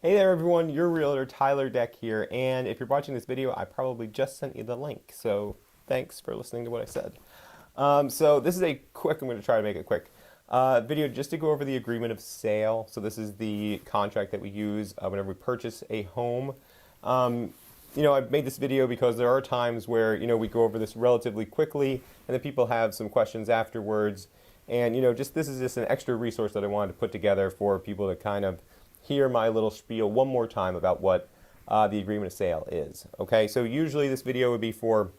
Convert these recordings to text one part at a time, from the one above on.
Hey there everyone, your realtor Tyler Deck here, and if you're watching this video, I probably just sent you the link, so thanks for listening to what I said. So this is I'm going to try to make it quick, video just to go over the agreement of sale. So this is the contract that we use whenever we purchase a home. I've made this video because there are times where, we go over this relatively quickly, and then people have some questions afterwards. And, this is just an extra resource that I wanted to put together for people to kind of hear my little spiel one more time about what the agreement of sale is. Okay, so usually this video would be for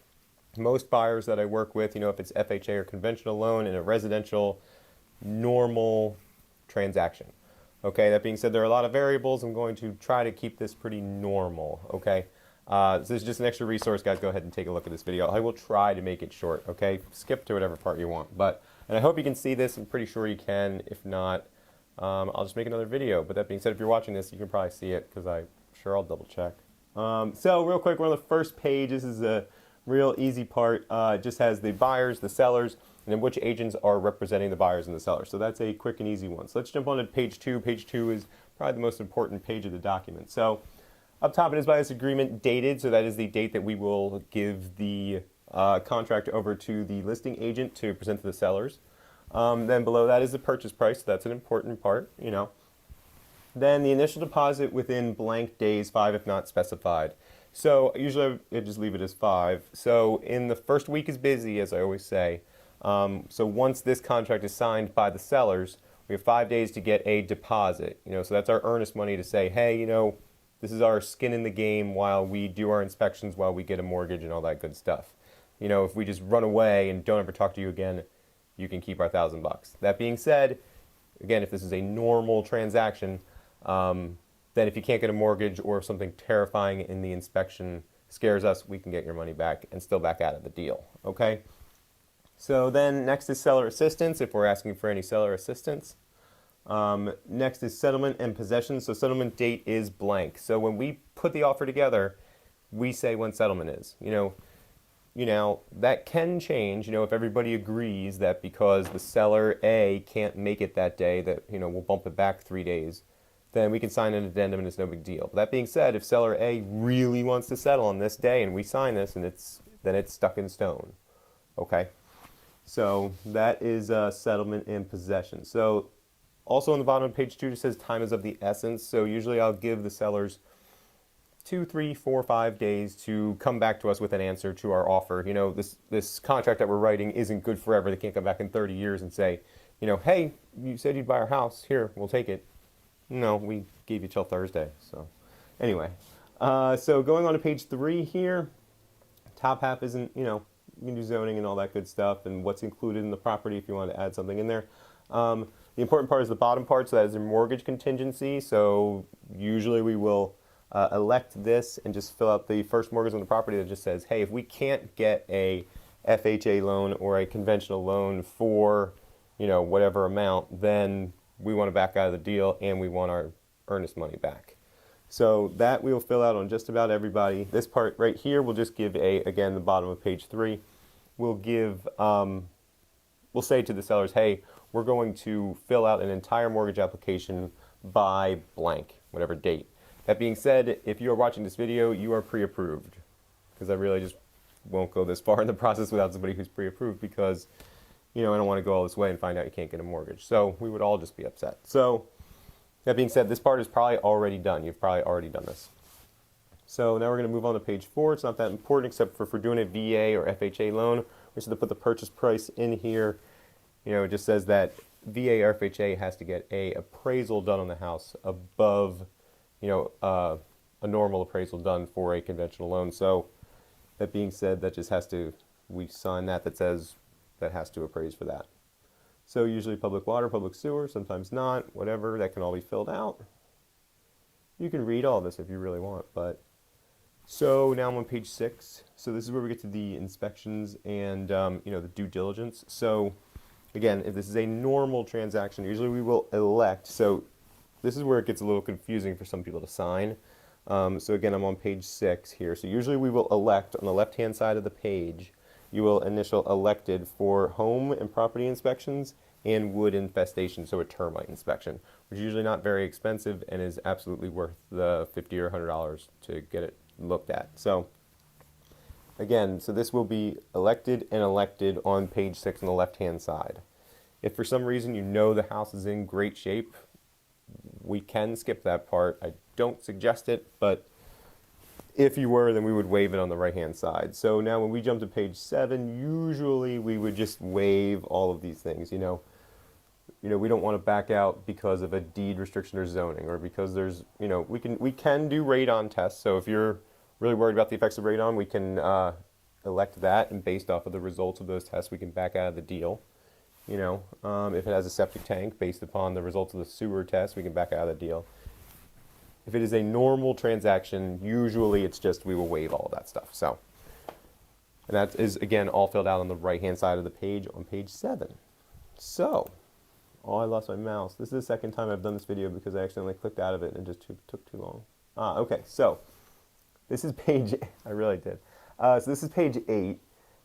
most buyers that I work with, if it's FHA or conventional loan in a residential normal transaction. Okay, that being said, there are a lot of variables. I'm going to try to keep this pretty normal. Okay, so this is just an extra resource, guys. Go ahead and take a look at this video. I will try to make it short. Okay, skip to whatever part you want, and I hope you can see this. I'm pretty sure you can. If not, I'll just make another video. But that being said, if you're watching this, you can probably see it because I'm sure I'll double check. So real quick, we're on the first page. This is a real easy part. It just has the buyers, the sellers, and then which agents are representing the buyers and the sellers. So that's a quick and easy one. So let's jump on to page 2. Page 2 is probably the most important page of the document. So up top it is by this agreement dated. So that is the date that we will give the contract over to the listing agent to present to the sellers. Then below that is the purchase price. So that's an important part, Then the initial deposit within blank days, 5 if not specified. So usually I just leave it as 5. So in the first week is busy, as I always say. So once this contract is signed by the sellers, we have 5 days to get a deposit. So that's our earnest money to say, hey, this is our skin in the game while we do our inspections, while we get a mortgage and all that good stuff. If we just run away and don't ever talk to you again, you can keep our $1,000. That being said, again, if this is a normal transaction, then if you can't get a mortgage or if something terrifying in the inspection scares us, we can get your money back and still back out of the deal, okay? So then next is seller assistance, if we're asking for any seller assistance. Next is settlement and possession. So settlement date is blank. So when we put the offer together, we say when settlement is. That can change, if everybody agrees that because the seller A can't make it that day, that, we'll bump it back 3 days, then we can sign an addendum and it's no big deal. But that being said, if seller A really wants to settle on this day and we sign this, and then it's stuck in stone. Okay? So that is settlement and possession. So also on the bottom of page 2, it says time is of the essence. So usually I'll give the sellers 2, 3, 4, 5 days to come back to us with an answer to our offer. This contract that we're writing isn't good forever. They can't come back in 30 years and say, hey, you said you'd buy our house. Here, we'll take it. No, we gave you till Thursday. So anyway, so going on to page 3 here, top half isn't, you can do zoning and all that good stuff and what's included in the property if you want to add something in there. The important part is the bottom part, so that is a mortgage contingency. So usually we will elect this and just fill out the first mortgage on the property that just says, hey, if we can't get a FHA loan or a conventional loan for, whatever amount, then we want to back out of the deal and we want our earnest money back. So that we will fill out on just about everybody. This part right here will just give again, the bottom of page 3, we'll give, we'll say to the sellers, hey, we're going to fill out an entire mortgage application by blank, whatever date. That being said, if you are watching this video, you are pre-approved, because I really just won't go this far in the process without somebody who's pre-approved, because, I don't want to go all this way and find out you can't get a mortgage. So we would all just be upset. So that being said, this part is probably already done. You've probably already done this. So now we're going to move on to page 4. It's not that important, except for if we're doing a VA or FHA loan, we're just going to put the purchase price in here. It just says that VA or FHA has to get a appraisal done on the house above a normal appraisal done for a conventional loan. So that being said, that just has to, we sign that says that has to appraise for that. So usually public water, public sewer, sometimes not, whatever, that can all be filled out. You can read all this if you really want, but. So now I'm on page 6. So this is where we get to the inspections and, the due diligence. So again, if this is a normal transaction, usually we will elect, so this is where it gets a little confusing for some people to sign. So again, I'm on page 6 here. So usually we will elect on the left-hand side of the page, you will initial elected for home and property inspections and wood infestation, so a termite inspection. which is usually not very expensive and is absolutely worth the $50 or $100 to get it looked at. So again, so this will be elected and elected on page 6 on the left-hand side. If for some reason you know the house is in great shape, we can skip that part. I don't suggest it, but if you were, then we would waive it on the right-hand side. So now when we jump to page 7, usually we would just waive all of these things. You know, we don't want to back out because of a deed restriction or zoning, or because there's, we can do radon tests. So if you're really worried about the effects of radon, we can elect that, and based off of the results of those tests, we can back out of the deal. If it has a septic tank, based upon the results of the sewer test, we can back out of the deal. If it is a normal transaction, usually it's just we will waive all of that stuff. So, and that is, again, all filled out on the right-hand side of the page on page 7. So, oh, I lost my mouse. This is the second time I've done this video because I accidentally clicked out of it and it just took too long. Okay, so this is page, I really did. So this is page 8,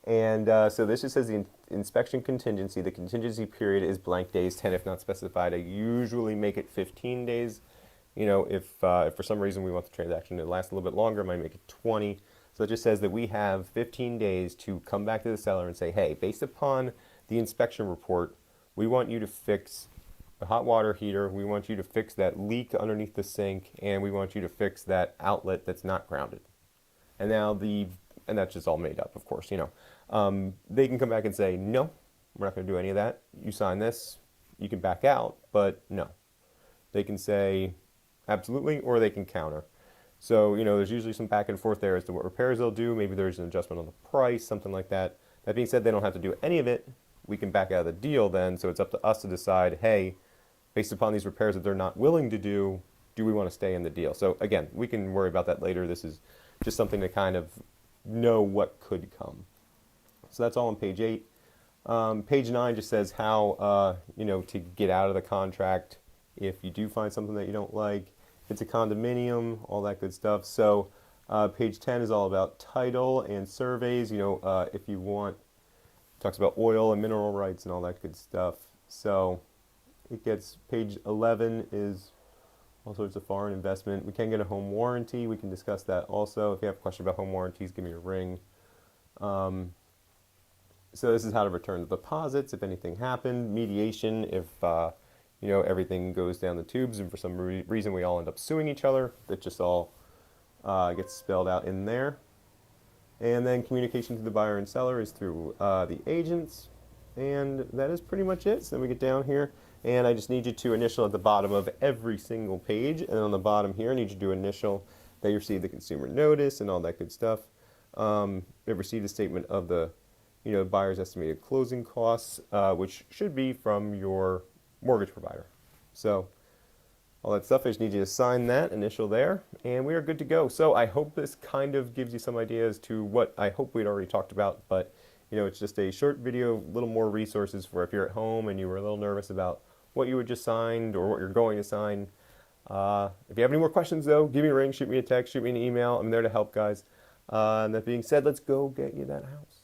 and so this just says the inspection contingency. The contingency period is blank days, 10 if not specified. I usually make it 15 days. If for some reason we want the transaction to last a little bit longer, I might make it 20. So it just says that we have 15 days to come back to the seller and say, hey, based upon the inspection report, we want you to fix the hot water heater, we want you to fix that leak underneath the sink, and we want you to fix that outlet that's not grounded. And now and that's just all made up, of course, They can come back and say, no, we're not going to do any of that. You sign this, you can back out, but no. They can say absolutely, or they can counter. So, there's usually some back and forth there as to what repairs they'll do. Maybe there's an adjustment on the price, something like that. That being said, they don't have to do any of it. We can back out of the deal then, so it's up to us to decide, hey, based upon these repairs that they're not willing to do we want to stay in the deal? So again, we can worry about that later. This is just something to kind of know what could come. So that's all on page 8. Page 9 just says how, to get out of the contract if you do find something that you don't like. If it's a condominium, all that good stuff. So page 10 is all about title and surveys. If you want, talks about oil and mineral rights and all that good stuff. So it gets, page 11 is all sorts of foreign investment. We can get a home warranty. We can discuss that also. If you have a question about home warranties, give me a ring. So this is how to return the deposits if anything happened. Mediation if everything goes down the tubes and for some reason we all end up suing each other. That just all gets spelled out in there. And then communication to the buyer and seller is through the agents. And that is pretty much it. So then we get down here, and I just need you to initial at the bottom of every single page. And on the bottom here, I need you to initial that you received the consumer notice and all that good stuff. You've received a statement of the buyer's estimated closing costs, which should be from your mortgage provider. So all that stuff, I just need you to sign that, initial there, and we are good to go. So I hope this kind of gives you some idea as to what I hope we'd already talked about, but it's just a short video, a little more resources for if you're at home and you were a little nervous about what you had just signed or what you're going to sign. If you have any more questions though, give me a ring, shoot me a text, shoot me an email. I'm there to help, guys. And that being said, let's go get you that house.